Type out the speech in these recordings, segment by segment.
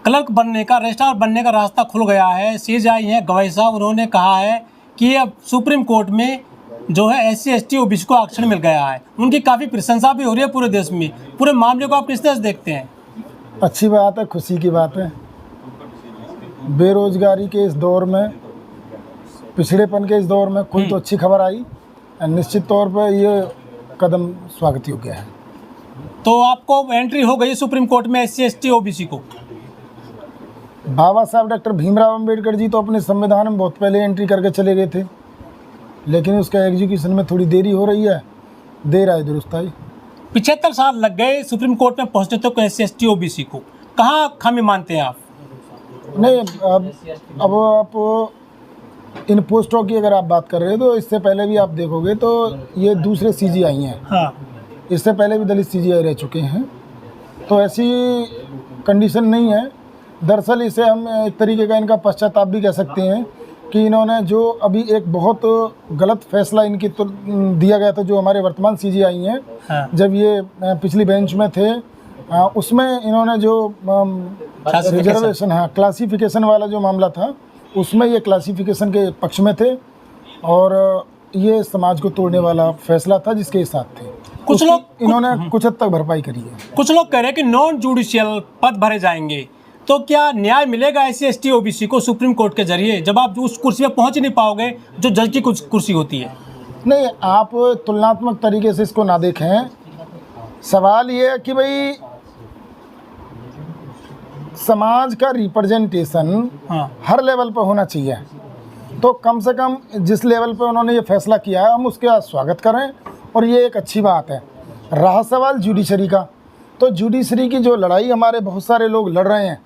Clerk बनने का, registrar बनने का रास्ता खुल गया है। सीजेआई हैं गवाही साहब, उन्होंने कहा है कि अब सुप्रीम कोर्ट में जो है SC ST OBC को आरक्षण मिल गया है। उनकी काफ़ी प्रशंसा भी हो रही है पूरे देश में। पूरे मामले को आप किस तरह से देखते हैं? अच्छी बात है, खुशी की बात है। बेरोजगारी के इस दौर में, पिछड़ेपन के इस दौर में कोई तो अच्छी खबर आई। निश्चित तौर पर ये कदम स्वागत योग्य है। तो आपको एंट्री हो गई सुप्रीम कोर्ट में SC ST OBC को? बाबा साहब डॉक्टर भीमराव अंबेडकर जी तो अपने संविधान में बहुत पहले एंट्री करके चले गए थे, लेकिन उसका एग्जीक्यूशन में थोड़ी देरी हो रही है। देर आए दुरुस्त आई। 75 साल लग गए सुप्रीम कोर्ट में पहुंचने तक SC ST OBC को। कहाँ खामी मानते हैं आप? नहीं, अब आप इन पोस्टों की अगर आप बात कर रहे हो तो इससे पहले भी आप देखोगे तो ये दूसरे CGI हैं। हाँ, इससे पहले भी दलित CGI रह चुके हैं, तो ऐसी कंडीशन नहीं है। दरअसल इसे हम एक तरीके का इनका पश्चाताप भी कह सकते हैं कि इन्होंने जो अभी एक बहुत गलत फैसला इनकी तो दिया गया था, जो हमारे वर्तमान CGI हैं। हाँ। जब ये पिछली बेंच में थे, उसमें इन्होंने जो रिजर्वेशन, हाँ, क्लासिफिकेशन वाला जो मामला था, उसमें ये क्लासिफिकेशन के पक्ष में थे और ये समाज को तोड़ने वाला फैसला था जिसके साथ थे। कुछ लोग इन्होंने कुछ हद तक भरपाई करी है। कुछ लोग कह रहे हैं कि नॉन जुडिशियल पद भरे जाएंगे, तो क्या न्याय मिलेगा SC ST OBC को सुप्रीम कोर्ट के जरिए, जब आप उस कुर्सी पे पहुंच ही नहीं पाओगे जो जज की कुछ कुर्सी होती है? नहीं, आप तुलनात्मक तरीके से इसको ना देखें। सवाल ये है कि भाई समाज का रिप्रेजेंटेशन हर लेवल पर होना चाहिए, तो कम से कम जिस लेवल पर उन्होंने ये फैसला किया है हम उसका स्वागत करें और ये एक अच्छी बात है। रहा सवाल जुडिशरी का, तो जुडिशरी की जो लड़ाई हमारे बहुत सारे लोग लड़ रहे हैं,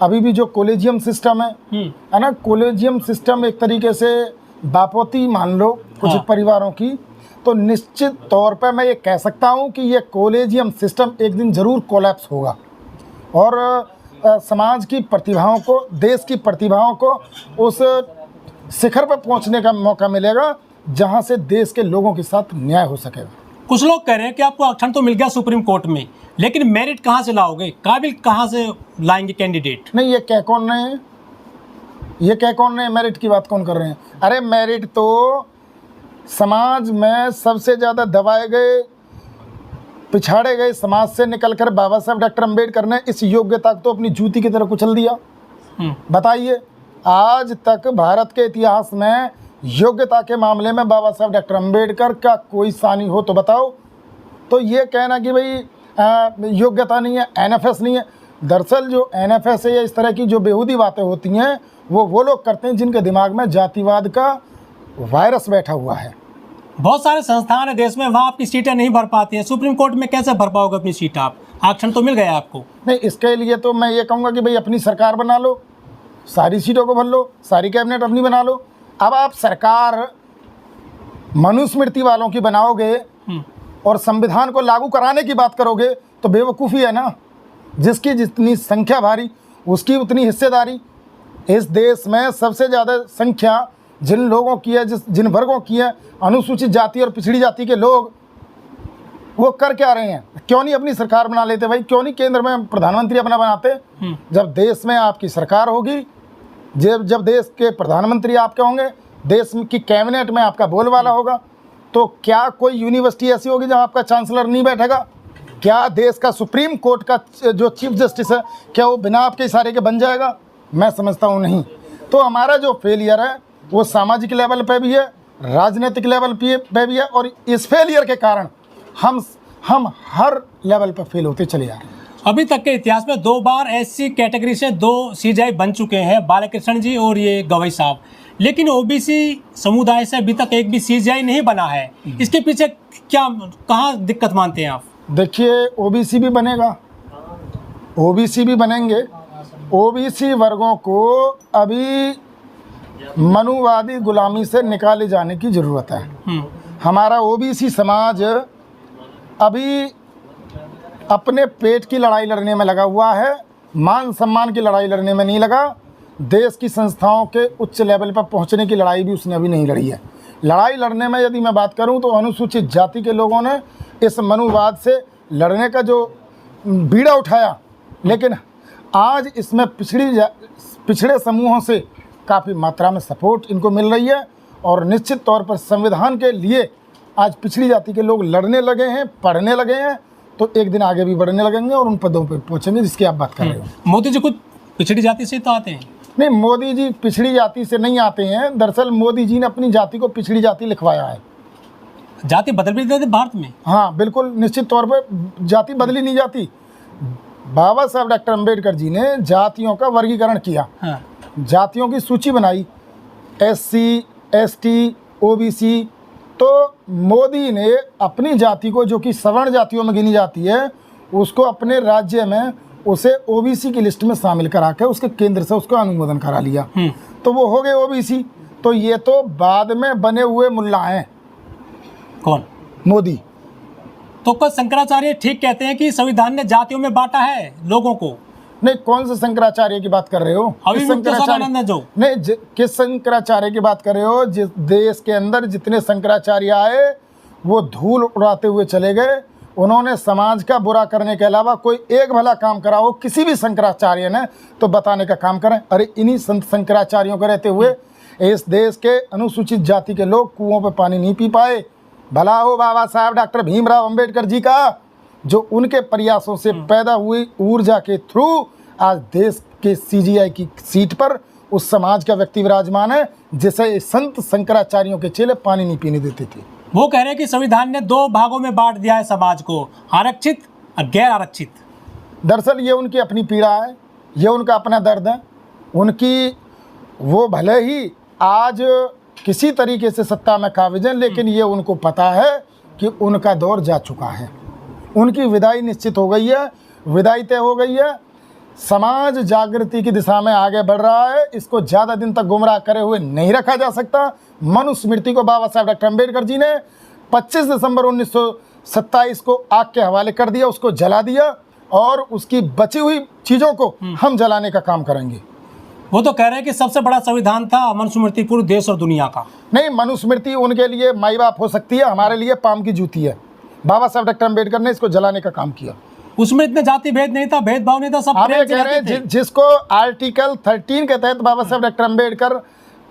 अभी भी जो कोलेजियम सिस्टम है ना, कोलेजियम सिस्टम एक तरीके से बापोती मान लो कुछ परिवारों की, तो निश्चित तौर पर मैं ये कह सकता हूँ कि ये कोलेजियम सिस्टम एक दिन ज़रूर कोलैप्स होगा और समाज की प्रतिभाओं को, देश की प्रतिभाओं को उस शिखर पर पहुँचने का मौका मिलेगा जहाँ से देश के लोगों के साथ न्याय हो सकेगा। कुछ लोग कह रहे हैं कि आपको आरक्षण तो मिल गया सुप्रीम कोर्ट में, लेकिन मेरिट कहाँ से लाओगे, काबिल कहाँ से लाएंगे कैंडिडेट? नहीं, ये कह कौन रहे हैं? ये कह कौन रहे हैं? मेरिट की बात कौन कर रहे हैं? अरे मेरिट तो समाज में सबसे ज़्यादा दबाए गए, पिछाड़े गए समाज से निकलकर बाबा साहब डॉक्टर अम्बेडकर ने इस योग्यता को तो अपनी जूती की तरह कुचल दिया। बताइए, आज तक भारत के इतिहास में योग्यता के मामले में बाबा साहब डॉक्टर अम्बेडकर का कोई सानी हो तो बताओ। तो ये कहना कि भाई योग्यता नहीं है, NFS नहीं है, दरअसल जो NFS है या इस तरह की जो बेहूदी बातें होती हैं वो लोग करते हैं जिनके दिमाग में जातिवाद का वायरस बैठा हुआ है। बहुत सारे संस्थान है देश में, वहाँ आपकी सीटें नहीं भर पाती हैं, सुप्रीम कोर्ट में कैसे भर पाओगे अपनी सीट आप? आरक्षण तो मिल गया आपको। नहीं, इसके लिए तो मैं ये कहूँगा कि भाई अपनी सरकार बना लो, सारी सीटों को भर लो, सारी कैबिनेट अपनी बना लो। अब आप सरकार मनुस्मृति वालों की बनाओगे और संविधान को लागू कराने की बात करोगे तो बेवकूफ़ी है ना। जिसकी जितनी संख्या भारी उसकी उतनी हिस्सेदारी। इस देश में सबसे ज़्यादा संख्या जिन लोगों की है, जिन वर्गों की है, अनुसूचित जाति और पिछड़ी जाति के लोग, वो कर क्या रहे हैं? क्यों नहीं अपनी सरकार बना लेते भाई? क्यों नहीं केंद्र में प्रधानमंत्री अपना बनाते? जब देश में आपकी सरकार होगी, जब देश के प्रधानमंत्री आपके होंगे, देश की कैबिनेट में आपका बोलबाला होगा, तो क्या कोई यूनिवर्सिटी ऐसी होगी जहां आपका चांसलर नहीं बैठेगा? क्या देश का सुप्रीम कोर्ट का जो चीफ जस्टिस है, क्या वो बिना आपके इशारे के बन जाएगा? मैं समझता हूँ नहीं। तो हमारा जो फेलियर है वो सामाजिक लेवल पे भी है, राजनीतिक लेवल पे भी है, और इस फेलियर के कारण हम हर लेवल पर फेल होते चले जा रहे हैं। अभी तक के इतिहास में 2 बार SC कैटेगरी से 2 CGI बन चुके हैं, बालाकृष्ण जी और ये गवाही साहब, लेकिन OBC समुदाय से अभी तक एक भी CGI नहीं बना है। इसके पीछे कहाँ दिक्कत मानते हैं आप? देखिए, OBC भी बनेगा, OBC भी बनेंगे। OBC वर्गों को अभी मनुवादी गुलामी से निकाले जाने की ज़रूरत है। हमारा OBC समाज अभी अपने पेट की लड़ाई लड़ने में लगा हुआ है, मान सम्मान की लड़ाई लड़ने में नहीं लगा। देश की संस्थाओं के उच्च लेवल पर पहुंचने की लड़ाई भी उसने अभी नहीं लड़ी है। लड़ाई लड़ने में यदि मैं बात करूं तो अनुसूचित जाति के लोगों ने इस मनुवाद से लड़ने का जो बीड़ा उठाया, लेकिन आज इसमें पिछड़े समूहों से काफ़ी मात्रा में सपोर्ट इनको मिल रही है और निश्चित तौर पर संविधान के लिए आज पिछड़ी जाति के लोग लड़ने लगे हैं, पढ़ने लगे हैं, तो एक दिन आगे भी बढ़ने लगेंगे और उन पदों पर पहुंचेंगे जिसकी आप बात कर रहे हो। मोदी जी खुद पिछड़ी जाति से तो आते हैं। नहीं, मोदी जी पिछड़ी जाति से नहीं आते हैं। दरअसल मोदी जी ने अपनी जाति को पिछड़ी जाति लिखवाया है। जाति बदल भी देते भारत में। हाँ बिल्कुल, निश्चित तौर पर जाति बदली नहीं जाती। बाबा साहब डॉक्टर अंबेडकर जी ने जातियों का वर्गीकरण किया। हाँ। जातियों की सूची बनाई, SC, ST, OBC। तो मोदी ने अपनी जाति को, जो कि सवर्ण जातियों में गिनी जाती है, उसको अपने राज्य में उसे OBC की लिस्ट में शामिल करा के उसके केंद्र से उसको अनुमोदन करा लिया। तो वो हो गए OBC। तो ये तो बाद में बने हुए मुल्ला हैं। कौन? मोदी। तो कुछ शंकराचार्य ठीक कहते हैं कि संविधान ने जातियों में बांटा है लोगों को। नहीं, कौन से शंकराचार्य की बात कर रहे हो? सदानंद है जो। नहीं, किस शंकराचार्य की बात कर रहे हो? जिस देश के अंदर जितने शंकराचार्य आए वो धूल उड़ाते हुए चले गए। उन्होंने समाज का बुरा करने के अलावा कोई एक भला काम करा हो किसी भी शंकराचार्य ने तो बताने का काम करें। अरे इन्हीं संत शंकराचार्यों के रहते हुए इस देश के अनुसूचित जाति के लोग कुओं पे पानी नहीं पी पाए। भला हो बाबा साहब डॉक्टर भीमराव अंबेडकर जी का, जो उनके प्रयासों से पैदा हुई ऊर्जा के थ्रू आज देश के CGI की सीट पर उस समाज का व्यक्ति विराजमान है जिसे संत शंकराचार्यों के चेले पानी नहीं पीने देते थे। वो कह रहे हैं कि संविधान ने 2 भागों में बांट दिया है समाज को, आरक्षित और गैर आरक्षित। दरअसल ये उनकी अपनी पीड़ा है, ये उनका अपना दर्द है। उनकी वो भले ही आज किसी तरीके से सत्ता में काबिज हैं, लेकिन ये उनको पता है कि उनका दौर जा चुका है। उनकी विदाई निश्चित हो गई है, विदाई तय हो गई है। समाज जागृति की दिशा में आगे बढ़ रहा है। इसको ज़्यादा दिन तक गुमराह करे हुए नहीं रखा जा सकता। मनुस्मृति को बाबा साहब डॉक्टर अम्बेडकर जी ने 25 दिसंबर 1927 को आग के हवाले कर दिया, उसको जला दिया और उसकी बची हुई चीज़ों को हम जलाने का काम करेंगे। वो तो कह रहे हैं कि सबसे बड़ा संविधान था मनुस्मृति पूरे देश और दुनिया का। नहीं, मनुस्मृति उनके लिए माई बाप हो सकती है, हमारे लिए पाम की जूती है। बाबा साहब डॉक्टर अम्बेडकर ने इसको जलाने का काम किया। उसमें इतने जाति भेद नहीं था, भेदभाव नहीं था, सब हम प्रेम ये से कह रहे रहते थे। हैं जिसको आर्टिकल 13 के तहत बाबा साहब डॉक्टर अम्बेडकर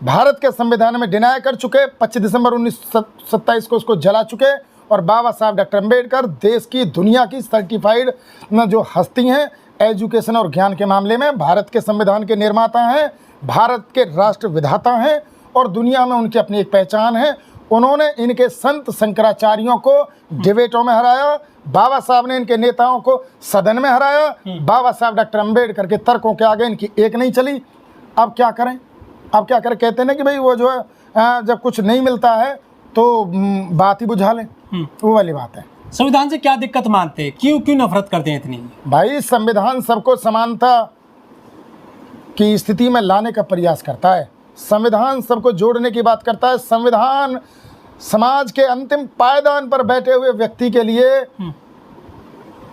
भारत के संविधान में डिनाय कर चुके, 25 दिसंबर 1927 को उसको जला चुके। और बाबा साहब डॉक्टर अम्बेडकर देश की, दुनिया की सर्टिफाइड जो हस्ती हैं एजुकेशन और ज्ञान के मामले में, भारत के संविधान के निर्माता हैं, भारत के राष्ट्र विधाता हैं और दुनिया में उनकी अपनी एक पहचान है। उन्होंने इनके संत शंकराचार्यों को डिबेटों में हराया, बाबा साहब ने इनके नेताओं को सदन में हराया। बाबा साहब डॉक्टर अम्बेडकर के तर्कों के आगे इनकी एक नहीं चली। अब क्या करें? अब क्या करें? कहते हैं ना कि भाई वो जो है जब कुछ नहीं मिलता है तो बात ही बुझा लें, वो वाली बात है। संविधान से क्या दिक्कत मानते हैं? क्यों नफरत करते हैं इतनी? भाई संविधान सबको समानता की स्थिति में लाने का प्रयास करता है। संविधान सबको जोड़ने की बात करता है। संविधान समाज के अंतिम पायदान पर बैठे हुए व्यक्ति के लिए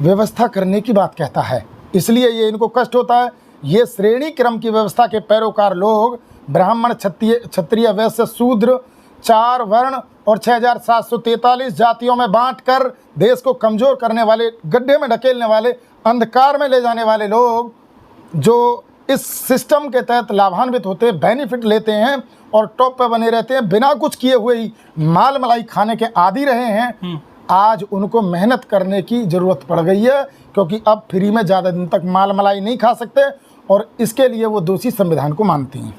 व्यवस्था करने की बात कहता है। इसलिए ये इनको कष्ट होता है। ये श्रेणी क्रम की व्यवस्था के पैरोकार लोग ब्राह्मण, क्षत्रिय, वैश्य, शूद्र, 4 वर्ण और 6743 जातियों में बांटकर देश को कमज़ोर करने वाले, गड्ढे में ढकेलने वाले, अंधकार में ले जाने वाले लोग जो इस सिस्टम के तहत लाभान्वित होते हैं, बेनिफिट लेते हैं और टॉप पे बने रहते हैं, बिना कुछ किए हुए ही माल मलाई खाने के आदी रहे हैं। आज उनको मेहनत करने की ज़रूरत पड़ गई है, क्योंकि अब फ्री में ज़्यादा दिन तक माल मलाई नहीं खा सकते और इसके लिए वो दोषी संविधान को मानती हैं।